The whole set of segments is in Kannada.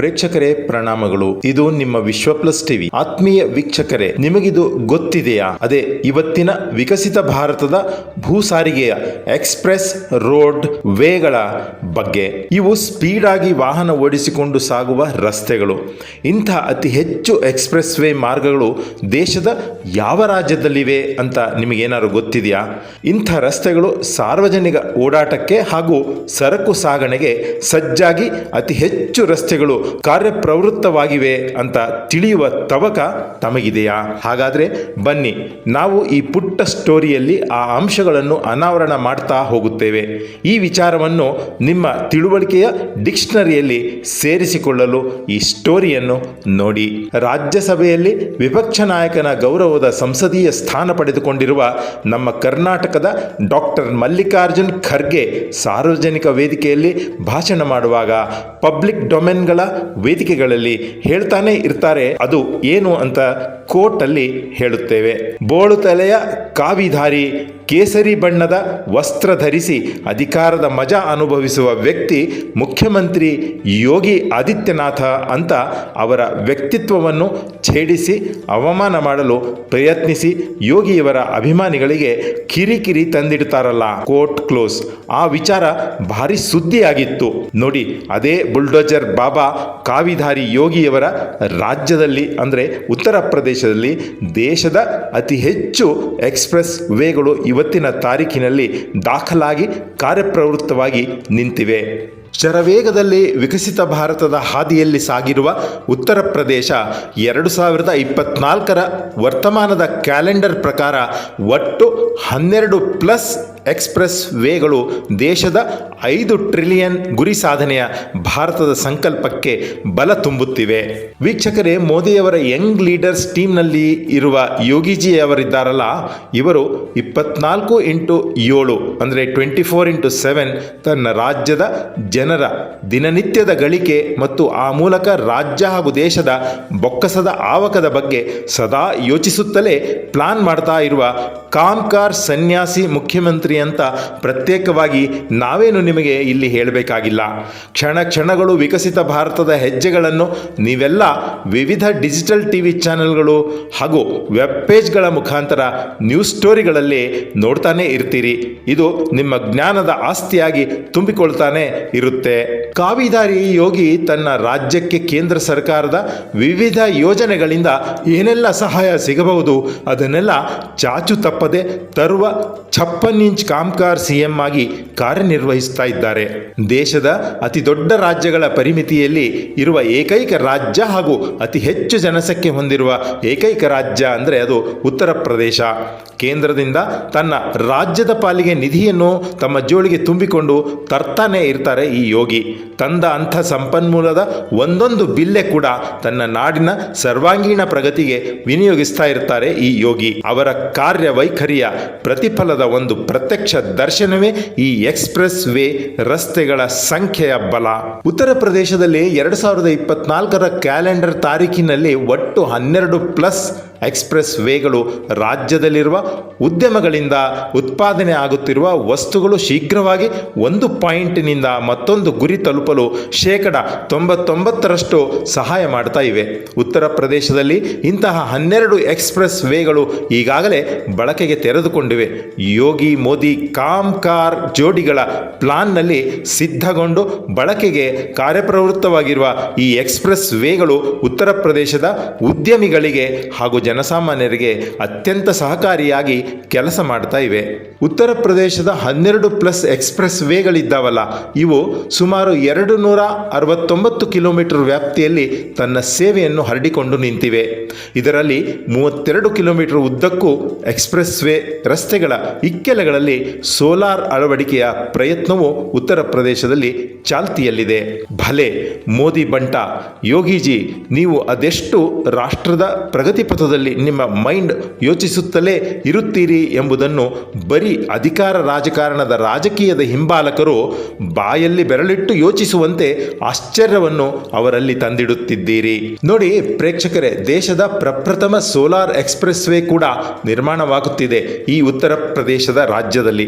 ಪ್ರೇಕ್ಷಕರೇ ಪ್ರಣಾಮಗಳು. ಇದು ನಿಮ್ಮ ವಿಶ್ವ ಪ್ಲಸ್ ಟಿವಿ. ಆತ್ಮೀಯ ವೀಕ್ಷಕರೇ, ನಿಮಗಿದು ಗೊತ್ತಿದೆಯಾ? ಅದೇ ಇವತ್ತಿನ ವಿಕಸಿತ ಭಾರತದ ಭೂ ಸಾರಿಗೆಯ ಎಕ್ಸ್ಪ್ರೆಸ್ ರೋಡ್ ವೇಗಳ ಬಗ್ಗೆ. ಇವು ಸ್ಪೀಡ್ ಆಗಿ ವಾಹನ ಓಡಿಸಿಕೊಂಡು ಸಾಗುವ ರಸ್ತೆಗಳು. ಇಂಥ ಅತಿ ಹೆಚ್ಚು ಎಕ್ಸ್ಪ್ರೆಸ್ ವೇ ಮಾರ್ಗಗಳು ದೇಶದ ಯಾವ ರಾಜ್ಯದಲ್ಲಿವೆ ಅಂತ ನಿಮಗೇನಾದ್ರು ಗೊತ್ತಿದೆಯಾ? ಇಂಥ ರಸ್ತೆಗಳು ಸಾರ್ವಜನಿಕ ಓಡಾಟಕ್ಕೆ ಹಾಗೂ ಸರಕು ಸಾಗಣೆಗೆ ಸಜ್ಜಾಗಿ ಅತಿ ಹೆಚ್ಚು ರಸ್ತೆಗಳು ಕಾರ್ಯಪ್ರವೃತ್ತವಾಗಿವೆ ಅಂತ ತಿಳಿಯುವ ತವಕ ತಮಗಿದೆಯಾ? ಹಾಗಾದರೆ ಬನ್ನಿ, ನಾವು ಈ ಪುಟ್ಟ ಸ್ಟೋರಿಯಲ್ಲಿ ಆ ಅಂಶಗಳನ್ನು ಅನಾವರಣ ಮಾಡ್ತಾ ಹೋಗುತ್ತೇವೆ. ಈ ವಿಚಾರವನ್ನು ನಿಮ್ಮ ತಿಳುವಳಿಕೆಯ ಡಿಕ್ಷನರಿಯಲ್ಲಿ ಸೇರಿಸಿಕೊಳ್ಳಲು ಈ ಸ್ಟೋರಿಯನ್ನು ನೋಡಿ. ರಾಜ್ಯಸಭೆಯಲ್ಲಿ ವಿಪಕ್ಷ ನಾಯಕನ ಗೌರವದ ಸಂಸದೀಯ ಸ್ಥಾನ ಪಡೆದುಕೊಂಡಿರುವ ನಮ್ಮ ಕರ್ನಾಟಕದ ಡಾಕ್ಟರ್ ಮಲ್ಲಿಕಾರ್ಜುನ್ ಖರ್ಗೆ ಸಾರ್ವಜನಿಕ ವೇದಿಕೆಯಲ್ಲಿ ಭಾಷಣ ಮಾಡುವಾಗ ಪಬ್ಲಿಕ್ ಡೊಮೇನ್ಗಳ ವೇದಿಕೆಗಳಲ್ಲಿ ಹೇಳ್ತಾನೆ ಇರ್ತಾರೆ. ಅದು ಏನು ಅಂತ ಕೋರ್ಟಲ್ಲಿ ಹೇಳುತ್ತೇವೆ. ಬೋಳು ತಲೆಯ ಕಾವಿಧಾರಿ ಕೇಸರಿ ಬಣ್ಣದ ವಸ್ತ್ರ ಧರಿಸಿ ಅಧಿಕಾರದ ಮಜಾ ಅನುಭವಿಸುವ ವ್ಯಕ್ತಿ ಮುಖ್ಯಮಂತ್ರಿ ಯೋಗಿ ಆದಿತ್ಯನಾಥ ಅಂತ ಅವರ ವ್ಯಕ್ತಿತ್ವವನ್ನು ಛೇಡಿಸಿ ಅವಮಾನ ಮಾಡಲು ಪ್ರಯತ್ನಿಸಿ ಯೋಗಿಯವರ ಅಭಿಮಾನಿಗಳಿಗೆ ಕಿರಿಕಿರಿ ತಂದಿಡ್ತಾರಲ್ಲ. Court close. ಆ ವಿಚಾರ ಭಾರಿ ಸುದ್ದಿಯಾಗಿತ್ತು ನೋಡಿ. ಅದೇ ಬುಲ್ಡೋಜರ್ ಬಾಬಾ ಕಾವಿಧಾರಿ ಯೋಗಿಯವರ ರಾಜ್ಯದಲ್ಲಿ ಅಂದರೆ ಉತ್ತರ ಪ್ರದೇಶದಲ್ಲಿ ದೇಶದ ಅತಿ ಹೆಚ್ಚು ಎಕ್ಸ್ಪ್ರೆಸ್ ವೇಗಳು ಇವತ್ತಿನ ತಾರೀಕಿನಲ್ಲಿ ದಾಖಲಾಗಿ ಕಾರ್ಯಪ್ರವೃತ್ತವಾಗಿ ನಿಂತಿವೆ. ಶರವೇಗದಲ್ಲಿ ವಿಕಸಿತ ಭಾರತದ ಹಾದಿಯಲ್ಲಿ ಸಾಗಿರುವ ಉತ್ತರ ಪ್ರದೇಶ 2024ರ ವರ್ತಮಾನದ ಕ್ಯಾಲೆಂಡರ್ ಪ್ರಕಾರ ಒಟ್ಟು 12+ ಎಕ್ಸ್ಪ್ರೆಸ್ ವೇಗಳು ದೇಶದ 5 ಟ್ರಿಲಿಯನ್ ಗುರಿ ಸಾಧನೆಯ ಭಾರತದ ಸಂಕಲ್ಪಕ್ಕೆ ಬಲ ತುಂಬುತ್ತಿವೆ. ವೀಕ್ಷಕರೇ, ಮೋದಿಯವರ ಯಂಗ್ ಲೀಡರ್ಸ್ ಟೀಮ್ನಲ್ಲಿ ಇರುವ ಯೋಗಿಜಿಯವರಿದ್ದಾರಲ್ಲ, ಇವರು 24x7 ಅಂದರೆ 24x7 ತನ್ನ ರಾಜ್ಯದ ಜನರ ದಿನನಿತ್ಯದ ಗಳಿಕೆ ಮತ್ತು ಆ ಮೂಲಕ ರಾಜ್ಯ ಹಾಗೂ ದೇಶದ ಬೊಕ್ಕಸದ ಆವಕದ ಬಗ್ಗೆ ಸದಾ ಯೋಚಿಸುತ್ತಲೇ ಪ್ಲಾನ್ ಮಾಡ್ತಾ ಇರುವ ಕಾಮ್ಕಾರ್ ಸನ್ಯಾಸಿ ಮುಖ್ಯಮಂತ್ರಿ ಅಂತ ಪ್ರತ್ಯೇಕವಾಗಿ ನಾವೇನು ನಿಮಗೆ ಇಲ್ಲಿ ಹೇಳಬೇಕಾಗಿಲ್ಲ. ಕ್ಷಣ ಕ್ಷಣಗಳು ವಿಕಸಿತ ಭಾರತದ ಹೆಜ್ಜೆಗಳನ್ನು ನೀವೆಲ್ಲ ವಿವಿಧ ಡಿಜಿಟಲ್ ಟಿವಿ ಚಾನೆಲ್ಗಳು ಹಾಗೂ ವೆಬ್ ಪೇಜ್ಗಳ ಮುಖಾಂತರ ನ್ಯೂಸ್ ಸ್ಟೋರಿಗಳಲ್ಲಿ ನೋಡ್ತಾನೆ ಇರ್ತೀರಿ. ಇದು ನಿಮ್ಮ ಜ್ಞಾನದ ಆಸ್ತಿಯಾಗಿ ತುಂಬಿಕೊಳ್ತಾನೆ ಇರುತ್ತೆ. ಕಾವಿಧಾರಿ ಯೋಗಿ ತನ್ನ ರಾಜ್ಯಕ್ಕೆ ಕೇಂದ್ರ ಸರ್ಕಾರದ ವಿವಿಧ ಯೋಜನೆಗಳಿಂದ ಏನೆಲ್ಲ ಸಹಾಯ ಸಿಗಬಹುದು ಅದನ್ನೆಲ್ಲ ಚಾಚು ತಪ್ಪದೆ ತರುವ 56 ಇಂಚ್ ಕಾಮ್ಕಾರ್ ಸಿಎಂ ಆಗಿ ಕಾರ್ಯನಿರ್ವಹಿಸ್ತಾ ಇದ್ದಾರೆ. ದೇಶದ ಅತಿ ದೊಡ್ಡ ರಾಜ್ಯಗಳ ಪರಿಮಿತಿಯಲ್ಲಿ ಇರುವ ಏಕೈಕ ರಾಜ್ಯ ಹಾಗೂ ಅತಿ ಹೆಚ್ಚು ಜನಸಂಖ್ಯೆ ಹೊಂದಿರುವ ಏಕೈಕ ರಾಜ್ಯ ಅಂದರೆ ಅದು ಉತ್ತರ ಪ್ರದೇಶ. ಕೇಂದ್ರದಿಂದ ತನ್ನ ರಾಜ್ಯದ ಪಾಲಿಗೆ ನಿಧಿಯನ್ನು ತಮ್ಮ ಜೋಳಿಗೆ ತುಂಬಿಕೊಂಡು ತರ್ತಾನೆ ಇರ್ತಾರೆ ಈ ಯೋಗಿ. ತಂದ ಅಂಥ ಸಂಪನ್ಮೂಲದ ಒಂದೊಂದು ಬಿಲ್ಲೆ ಕೂಡ ತನ್ನ ನಾಡಿನ ಸರ್ವಾಂಗೀಣ ಪ್ರಗತಿಗೆ ವಿನಿಯೋಗಿಸ್ತಾ ಇರ್ತಾರೆ ಈ ಯೋಗಿ. ಅವರ ಕಾರ್ಯವೈಖರಿಯ ಪ್ರತಿಫಲದ ಒಂದು ಪ್ರತ್ಯಕ್ಷ ದರ್ಶನವೇ ಈ ಎಕ್ಸ್ಪ್ರೆಸ್ ವೇ ರಸ್ತೆಗಳ ಸಂಖ್ಯೆಯ ಬಲ. ಉತ್ತರ ಪ್ರದೇಶದಲ್ಲಿ 2024ರ ಕ್ಯಾಲೆಂಡರ್ ತಾರೀಕಿನಲ್ಲಿ ಒಟ್ಟು 12+ ಎಕ್ಸ್ಪ್ರೆಸ್ ವೇಗಳು ರಾಜ್ಯದಲ್ಲಿರುವ ಉದ್ಯಮಗಳಿಂದ ಉತ್ಪಾದನೆ ಆಗುತ್ತಿರುವ ವಸ್ತುಗಳು ಶೀಘ್ರವಾಗಿ ಒಂದು ಪಾಯಿಂಟ್ನಿಂದ ಮತ್ತೊಂದು ಗುರಿ ತಲುಪಲು 99% ಸಹಾಯ ಮಾಡ್ತಾ ಇವೆ. ಉತ್ತರ ಪ್ರದೇಶದಲ್ಲಿ ಇಂತಹ 12 ಎಕ್ಸ್ಪ್ರೆಸ್ ವೇಗಳು ಈಗಾಗಲೇ ಬಳಕೆಗೆ ತೆರೆದುಕೊಂಡಿವೆ. ಯೋಗಿ ಮೋದಿ ಕಾಮ್ಕಾರ್ ಜೋಡಿಗಳ ಪ್ಲಾನ್ನಲ್ಲಿ ಸಿದ್ಧಗೊಂಡು ಬಳಕೆಗೆ ಕಾರ್ಯಪ್ರವೃತ್ತವಾಗಿರುವ ಈ ಎಕ್ಸ್ಪ್ರೆಸ್ ವೇಗಳು ಉತ್ತರ ಪ್ರದೇಶದ ಉದ್ಯಮಿಗಳಿಗೆ ಹಾಗೂ ಜನಸಾಮಾನ್ಯರಿಗೆ ಅತ್ಯಂತ ಸಹಕಾರಿಯಾಗಿ ಕೆಲಸ ಮಾಡ್ತಾ ಇವೆ. ಉತ್ತರ ಪ್ರದೇಶದ 12+ ಎಕ್ಸ್ಪ್ರೆಸ್ ವೇಗಳಿದ್ದಾವಲ್ಲ, ಇವು ಸುಮಾರು 269 ಕಿಲೋಮೀಟರ್ ವ್ಯಾಪ್ತಿಯಲ್ಲಿ ತನ್ನ ಸೇವೆಯನ್ನು ಹರಡಿಕೊಂಡು ನಿಂತಿವೆ. ಇದರಲ್ಲಿ 32 ಕಿಲೋಮೀಟರ್ ಉದ್ದಕ್ಕೂ ಎಕ್ಸ್ಪ್ರೆಸ್ ವೇ ರಸ್ತೆಗಳ ಇಕ್ಕೆಲೆಗಳಲ್ಲಿ ಸೋಲಾರ್ ಅಳವಡಿಕೆಯ ಪ್ರಯತ್ನವು ಉತ್ತರ ಪ್ರದೇಶದಲ್ಲಿ ಚಾಲ್ತಿಯಲ್ಲಿದೆ. ಭಲೆ ಮೋದಿ ಬಂಟ ಯೋಗಿಜಿ, ನೀವು ಅದೆಷ್ಟು ರಾಷ್ಟ್ರದ ಪ್ರಗತಿ ಪಥದಲ್ಲಿ ರೂಪದಲ್ಲಿ ನಿಮ್ಮ ಮೈಂಡ್ ಯೋಚಿಸುತ್ತಲೇ ಇರುತ್ತೀರಿ ಎಂಬುದನ್ನು ಬರೀ ಅಧಿಕಾರ ರಾಜಕಾರಣದ ರಾಜಕೀಯದ ಹಿಂಬಾಲಕರು ಬಾಯಲ್ಲಿ ಬೆರಳಿಟ್ಟು ಯೋಚಿಸುವಂತೆ ಆಶ್ಚರ್ಯವನ್ನು ಅವರಲ್ಲಿ ತಂದಿಡುತ್ತಿದ್ದೀರಿ. ನೋಡಿ ಪ್ರೇಕ್ಷಕರೇ, ದೇಶದ ಪ್ರಪ್ರಥಮ ಸೋಲಾರ್ ಎಕ್ಸ್ಪ್ರೆಸ್ ವೇ ಕೂಡ ನಿರ್ಮಾಣವಾಗುತ್ತಿದೆ ಈ ಉತ್ತರ ಪ್ರದೇಶದ ರಾಜ್ಯದಲ್ಲಿ.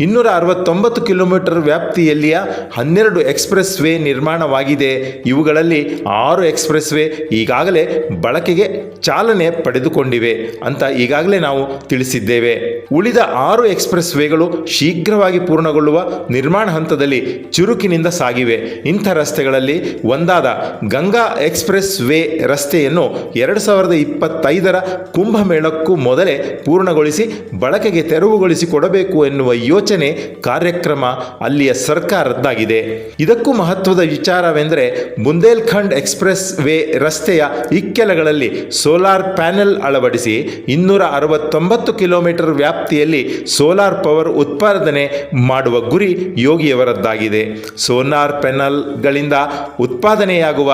269 ಕಿಲೋಮೀಟರ್ ವ್ಯಾಪ್ತಿಯಲ್ಲಿಯ 12 ಎಕ್ಸ್ಪ್ರೆಸ್ ವೇ ನಿರ್ಮಾಣವಾಗಿದೆ. ಇವುಗಳಲ್ಲಿ 6 ಎಕ್ಸ್ಪ್ರೆಸ್ ವೇ ಈಗಾಗಲೇ ಬಳಕೆಗೆ ಚಾಲನೆ ಪಡೆದುಕೊಂಡಿವೆ ಅಂತ ಈಗಾಗಲೇ ನಾವು ತಿಳಿಸಿದ್ದೇವೆ. ಉಳಿದ 6 ಎಕ್ಸ್ಪ್ರೆಸ್ ವೇಗಳು ಶೀಘ್ರವಾಗಿ ಪೂರ್ಣಗೊಳ್ಳುವ ನಿರ್ಮಾಣ ಹಂತದಲ್ಲಿ ಚುರುಕಿನಿಂದ ಸಾಗಿವೆ. ಇಂಥ ರಸ್ತೆಗಳಲ್ಲಿ ಒಂದಾದ ಗಂಗಾ ಎಕ್ಸ್ಪ್ರೆಸ್ ವೇ ರಸ್ತೆಯನ್ನು 2025ರ ಕುಂಭಮೇಳಕ್ಕೂ ಮೊದಲೇ ಪೂರ್ಣಗೊಳಿಸಿ ಬಳಕೆಗೆ ತೆರವುಗೊಳಿಸಿಕೊಡಬೇಕು ಎನ್ನುವ ಯೋಚನೆ ಕಾರ್ಯಕ್ರಮ ಅಲ್ಲಿಯ ಸರ್ಕಾರದ್ದಾಗಿದೆ. ಇದಕ್ಕೂ ಮಹತ್ವದ ವಿಚಾರವೆಂದರೆ ಬುಂದೇಲ್ಖಂಡ್ ಎಕ್ಸ್ಪ್ರೆಸ್ ವೇ ರಸ್ತೆಯ ಇಕ್ಕೆಲಗಳಲ್ಲಿ ಸೋಲಾರ್ ಪ್ಯಾನೆಲ್ ಅಳವಡಿಸಿ 269 ಕಿಲೋಮೀಟರ್ ವ್ಯಾಪ್ತಿಯಲ್ಲಿ ಸೋಲಾರ್ ಪವರ್ ಉತ್ಪಾದನೆ ಮಾಡುವ ಗುರಿ ಯೋಗಿಯವರದ್ದಾಗಿದೆ. ಸೋಲಾರ್ ಪ್ಯಾನೆಲ್ಗಳಿಂದ ಉತ್ಪಾದನೆಯಾಗುವ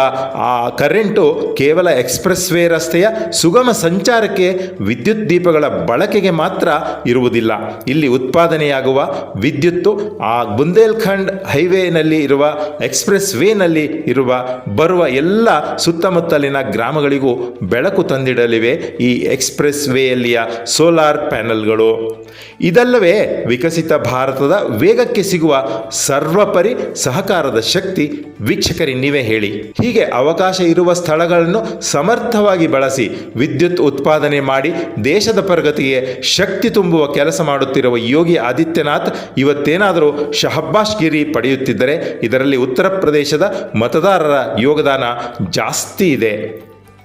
ಆ ಕರೆಂಟು ಕೇವಲ ಎಕ್ಸ್ಪ್ರೆಸ್ ವೇ ರಸ್ತೆಯ ಸುಗಮ ಸಂಚಾರಕ್ಕೆ ವಿದ್ಯುತ್ ದೀಪಗಳ ಬಳಕೆಗೆ ಮಾತ್ರ ಇರುವುದಿಲ್ಲ. ಇಲ್ಲಿ ಉತ್ಪಾದನೆಯಾಗುವ ವಿದ್ಯುತ್ತು ಆ ಬುಂದೇಲ್ಖಂಡ್ ಹೈವೇನಲ್ಲಿ ಇರುವ ಎಕ್ಸ್ಪ್ರೆಸ್ ವೇನಲ್ಲಿ ಇರುವ ಬರುವ ಎಲ್ಲ ಸುತ್ತಮುತ್ತಲಿನ ಗ್ರಾಮಗಳಿಗೂ ಬೆಳಕು ತಂದಿಡಲಿವೆ ಈ ಎಕ್ಸ್ಪ್ರೆಸ್ ವೇಯಲ್ಲಿಯ ಸೋಲಾರ್ ಪ್ಯಾನೆಲ್ಗಳು. ಇದಲ್ಲವೇ ವಿಕಸಿತ ಭಾರತದ ವೇಗಕ್ಕೆ ಸಿಗುವ ಸರ್ವಪರಿ ಸಹಕಾರದ ಶಕ್ತಿ. ವೀಕ್ಷಕರೇ, ನೀವೇ ಹೇಳಿ. ಹೀಗೆ ಅವಕಾಶ ಇರುವ ಸ್ಥಳಗಳನ್ನು ಸಮರ್ಥವಾಗಿ ಬಳಸಿ ವಿದ್ಯುತ್ ಉತ್ಪಾದನೆ ಮಾಡಿ ದೇಶದ ಪ್ರಗತಿಗೆ ಶಕ್ತಿ ತುಂಬುವ ಕೆಲಸ ಮಾಡುತ್ತಿರುವ ಯೋಗಿ ಆದಿತ್ಯನಾಥ್ ಇವತ್ತೇನಾದರೂ ಶಹಬ್ಬಾಷ್ಗಿರಿ ಪಡೆಯುತ್ತಿದ್ದರೆ ಇದರಲ್ಲಿ ಉತ್ತರ ಪ್ರದೇಶದ ಮತದಾರರ ಯೋಗದಾನ ಜಾಸ್ತಿ ಇದೆ.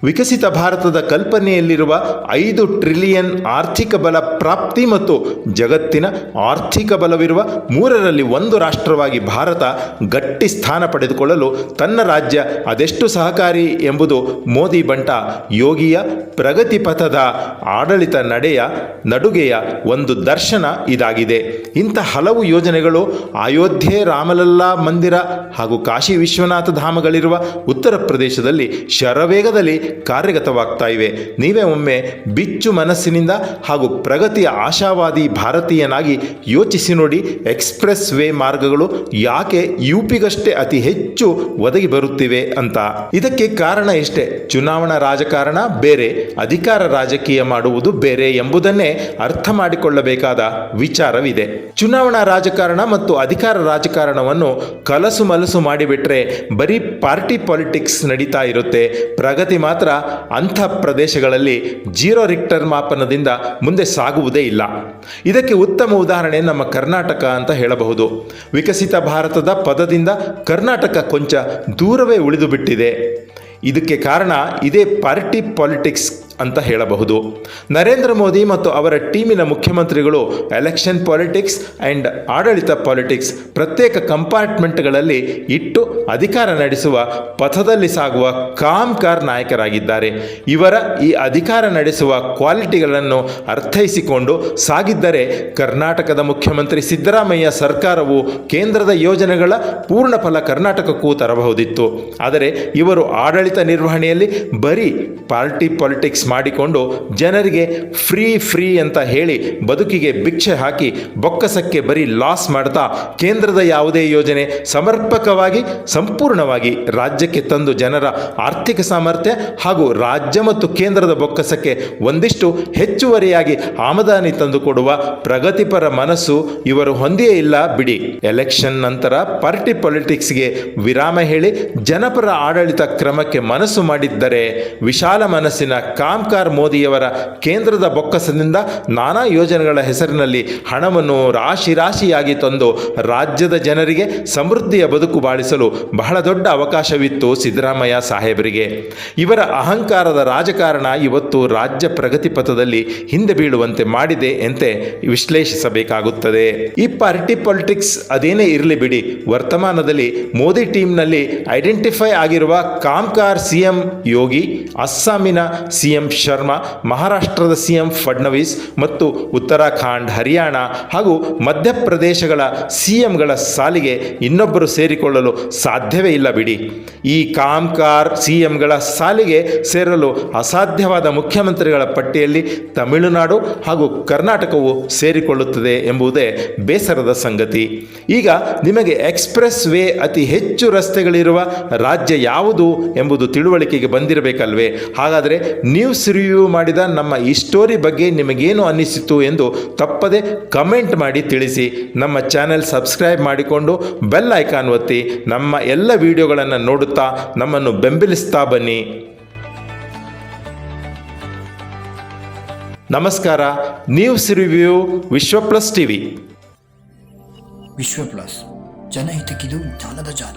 ವಿಕಸಿತ ಭಾರತದ ಕಲ್ಪನೆಯಲ್ಲಿರುವ 5 ಟ್ರಿಲಿಯನ್ ಆರ್ಥಿಕ ಬಲ ಪ್ರಾಪ್ತಿ ಮತ್ತು ಜಗತ್ತಿನ ಆರ್ಥಿಕ ಬಲವಿರುವ 3ರಲ್ಲಿ 1 ರಾಷ್ಟ್ರವಾಗಿ ಭಾರತ ಗಟ್ಟಿ ಸ್ಥಾನ ಪಡೆದುಕೊಳ್ಳಲು ತನ್ನ ರಾಜ್ಯ ಅದೆಷ್ಟು ಸಹಕಾರಿ ಎಂಬುದು ಮೋದಿ ಬಂಟ ಯೋಗಿಯ ಪ್ರಗತಿ ಪಥದ ಆಡಳಿತ ನಡುಗೆಯ ಒಂದು ದರ್ಶನ ಇದಾಗಿದೆ. ಇಂಥ ಹಲವು ಯೋಜನೆಗಳು ಅಯೋಧ್ಯೆ, ರಾಮಲಲ್ಲಾ ಮಂದಿರ ಹಾಗೂ ಕಾಶಿ ವಿಶ್ವನಾಥ ಧಾಮಗಳಿರುವ ಉತ್ತರ ಪ್ರದೇಶದಲ್ಲಿ ಶರವೇಗದಲ್ಲಿ ಕಾರ್ಯಗತವಾಗ್ತಾ ಇವೆ. ನೀವೇ ಒಮ್ಮೆ ಬಿಚ್ಚು ಮನಸ್ಸಿನಿಂದ ಹಾಗೂ ಪ್ರಗತಿಯ ಆಶಾವಾದಿ ಭಾರತೀಯನಾಗಿ ಯೋಚಿಸಿ ನೋಡಿ, ಎಕ್ಸ್ಪ್ರೆಸ್ ವೇ ಮಾರ್ಗಗಳು ಯಾಕೆ ಯುಪಿಗಷ್ಟೇ ಅತಿ ಹೆಚ್ಚು ಒದಗಿ ಬರುತ್ತಿವೆ ಅಂತ. ಇದಕ್ಕೆ ಕಾರಣ ಇಷ್ಟೇ, ಚುನಾವಣಾ ರಾಜಕಾರಣ ಬೇರೆ, ಅಧಿಕಾರ ರಾಜಕೀಯ ಮಾಡುವುದು ಬೇರೆ ಎಂಬುದನ್ನೇ ಅರ್ಥ ಮಾಡಿಕೊಳ್ಳಬೇಕಾದ ವಿಚಾರವಿದೆ. ಚುನಾವಣಾ ರಾಜಕಾರಣ ಮತ್ತು ಅಧಿಕಾರ ರಾಜಕಾರಣವನ್ನು ಕಲಸು ಮಲಸು ಮಾಡಿಬಿಟ್ರೆ ಬರೀ ಪಾರ್ಟಿ ಪಾಲಿಟಿಕ್ಸ್ ನಡೀತಾ ಇರುತ್ತೆ. ಪ್ರಗತಿ ಮಾತ್ರ ಅಂಥ ಪ್ರದೇಶಗಳಲ್ಲಿ 0 ರಿಕ್ಟರ್ ಮಾಪನದಿಂದ ಮುಂದೆ ಸಾಗುವುದೇ ಇಲ್ಲ. ಇದಕ್ಕೆ ಉತ್ತಮ ಉದಾಹರಣೆ ನಮ್ಮ ಕರ್ನಾಟಕ ಅಂತ ಹೇಳಬಹುದು. ವಿಕಸಿತ ಭಾರತದ ಪದದಿಂದ ಕರ್ನಾಟಕ ಕೊಂಚ ದೂರವೇ ಉಳಿದು ಬಿಟ್ಟಿದೆ. ಇದಕ್ಕೆ ಕಾರಣ ಇದೇ ಪಾರ್ಟಿ ಪಾಲಿಟಿಕ್ಸ್ ಅಂತ ಹೇಳಬಹುದು. ನರೇಂದ್ರ ಮೋದಿ ಮತ್ತು ಅವರ ಟೀಮಿನ ಮುಖ್ಯಮಂತ್ರಿಗಳು ಎಲೆಕ್ಷನ್ ಪಾಲಿಟಿಕ್ಸ್ ಆ್ಯಂಡ್ ಆಡಳಿತ ಪಾಲಿಟಿಕ್ಸ್ ಪ್ರತ್ಯೇಕ ಕಂಪಾರ್ಟ್ಮೆಂಟ್ಗಳಲ್ಲಿ ಇಟ್ಟು ಅಧಿಕಾರ ನಡೆಸುವ ಪಥದಲ್ಲಿ ಸಾಗುವ ಕಾಮ್ಕಾರ್ ನಾಯಕರಾಗಿದ್ದಾರೆ. ಇವರ ಈ ಅಧಿಕಾರ ನಡೆಸುವ ಕ್ವಾಲಿಟಿಗಳನ್ನು ಅರ್ಥೈಸಿಕೊಂಡು ಸಾಗಿದ್ದರೆ ಕರ್ನಾಟಕದ ಮುಖ್ಯಮಂತ್ರಿ ಸಿದ್ದರಾಮಯ್ಯ ಸರ್ಕಾರವು ಕೇಂದ್ರದ ಯೋಜನೆಗಳ ಪೂರ್ಣ ಫಲ ಕರ್ನಾಟಕಕ್ಕೂ ತರಬಹುದಿತ್ತು. ಆದರೆ ಇವರು ಆಡಳಿತ ನಿರ್ವಹಣೆಯಲ್ಲಿ ಬರೀ ಪಾರ್ಟಿ ಪಾಲಿಟಿಕ್ಸ್ ಮಾಡಿಕೊಂಡು ಜನರಿಗೆ ಫ್ರೀ ಅಂತ ಹೇಳಿ ಬದುಕಿಗೆ ಭಿಕ್ಷೆ ಹಾಕಿ ಬೊಕ್ಕಸಕ್ಕೆ ಬರೀ ಲಾಸ್ ಮಾಡ್ತಾ ಕೇಂದ್ರದ ಯಾವುದೇ ಯೋಜನೆ ಸಮರ್ಪಕವಾಗಿ ಸಂಪೂರ್ಣವಾಗಿ ರಾಜ್ಯಕ್ಕೆ ತಂದು ಜನರ ಆರ್ಥಿಕ ಸಾಮರ್ಥ್ಯ ಹಾಗೂ ರಾಜ್ಯ ಮತ್ತು ಕೇಂದ್ರದ ಬೊಕ್ಕಸಕ್ಕೆ ಒಂದಿಷ್ಟು ಹೆಚ್ಚುವರಿಯಾಗಿ ಆಮದಾನಿ ತಂದುಕೊಡುವ ಪ್ರಗತಿಪರ ಮನಸ್ಸು ಇವರು ಹೊಂದಿಯೇ ಇಲ್ಲ ಬಿಡಿ. ಎಲೆಕ್ಷನ್ ನಂತರ ಪಾರ್ಟಿ ಪಾಲಿಟಿಕ್ಸ್ಗೆ ವಿರಾಮ ಹೇಳಿ ಜನಪರ ಆಡಳಿತ ಕ್ರಮಕ್ಕೆ ಮನಸ್ಸು ಮಾಡಿದ್ದರೆ ವಿಶಾಲ ಮನಸ್ಸಿನ ಕಾಮ್ಕಾರ್ ಮೋದಿಯವರ ಕೇಂದ್ರದ ಬೊಕ್ಕಸದಿಂದ ನಾನಾ ಯೋಜನೆಗಳ ಹೆಸರಿನಲ್ಲಿ ಹಣವನ್ನು ರಾಶಿಯಾಗಿ ತಂದು ರಾಜ್ಯದ ಜನರಿಗೆ ಸಮೃದ್ಧಿಯ ಬದುಕು ಬಾಳಿಸಲು ಬಹಳ ದೊಡ್ಡ ಅವಕಾಶವಿತ್ತು ಸಿದ್ದರಾಮಯ್ಯ ಸಾಹೇಬರಿಗೆ. ಇವರ ಅಹಂಕಾರದ ರಾಜಕಾರಣ ಇವತ್ತು ರಾಜ್ಯ ಪ್ರಗತಿ ಪಥದಲ್ಲಿ ಹಿಂದೆ ಬೀಳುವಂತೆ ಮಾಡಿದೆ ಎಂತೆ ವಿಶ್ಲೇಷಿಸಬೇಕಾಗುತ್ತದೆ. ಈ ಪಾರ್ಟಿ ಪಾಲಿಟಿಕ್ಸ್ ಅದೇನೇ ಇರಲಿ ಬಿಡಿ, ವರ್ತಮಾನದಲ್ಲಿ ಮೋದಿ ಟೀಮ್ನಲ್ಲಿ ಐಡೆಂಟಿಫೈ ಆಗಿರುವ ಕಾಮ್ಕಾರ್ ಸಿಎಂ ಯೋಗಿ, ಅಸ್ಸಾಮಿನ ಸಿಎಂ ಎಂ ಶರ್ಮಾ, ಮಹಾರಾಷ್ಟ್ರದ CM ಫಡ್ನವೀಸ್ ಮತ್ತು ಉತ್ತರಾಖಂಡ್, ಹರಿಯಾಣ ಹಾಗೂ ಮಧ್ಯಪ್ರದೇಶಗಳ CMಗಳ ಸಾಲಿಗೆ ಇನ್ನೊಬ್ಬರು ಸೇರಿಕೊಳ್ಳಲು ಸಾಧ್ಯವೇ ಇಲ್ಲ ಬಿಡಿ. ಈ ಕಾಮ್ಕಾರ್ CMಗಳ ಸಾಲಿಗೆ ಸೇರಲು ಅಸಾಧ್ಯವಾದ ಮುಖ್ಯಮಂತ್ರಿಗಳ ಪಟ್ಟಿಯಲ್ಲಿ ತಮಿಳುನಾಡು ಹಾಗೂ ಕರ್ನಾಟಕವು ಸೇರಿಕೊಳ್ಳುತ್ತದೆ ಎಂಬುದೇ ಬೇಸರದ ಸಂಗತಿ. ಈಗ ನಿಮಗೆ ಎಕ್ಸ್ಪ್ರೆಸ್ ವೇ ಅತಿ ಹೆಚ್ಚು ರಸ್ತೆಗಳಿರುವ ರಾಜ್ಯ ಯಾವುದು ಎಂಬುದು ತಿಳುವಳಿಕೆಗೆ ಬಂದಿರಬೇಕಲ್ವೇ? ಹಾಗಾದರೆ ನ್ಯೂಸ್ ರಿವ್ಯೂ ಮಾಡಿದ ನಮ್ಮ ಈ ಸ್ಟೋರಿ ಬಗ್ಗೆ ನಿಮಗೇನು ಅನ್ನಿಸಿತು ಎಂದು ತಪ್ಪದೆ ಕಮೆಂಟ್ ಮಾಡಿ ತಿಳಿಸಿ. ನಮ್ಮ ಚಾನೆಲ್ ಸಬ್ಸ್ಕ್ರೈಬ್ ಮಾಡಿಕೊಂಡು ಬೆಲ್ ಐಕಾನ್ ಒತ್ತಿ ನಮ್ಮ ಎಲ್ಲ ವಿಡಿಯೋಗಳನ್ನು ನೋಡುತ್ತಾ ನಮ್ಮನ್ನು ಬೆಂಬಲಿಸ್ತಾ ಬನ್ನಿ. ನಮಸ್ಕಾರ. ನ್ಯೂಸ್ ರಿವ್ಯೂ ವಿಶ್ವ ಪ್ಲಸ್ ಟಿವಿ. ವಿಶ್ವ ಪ್ಲಸ್, ಜನಹಿತಕ್ಕಿದು ಜ್ಞಾನದ ಜಾಲ.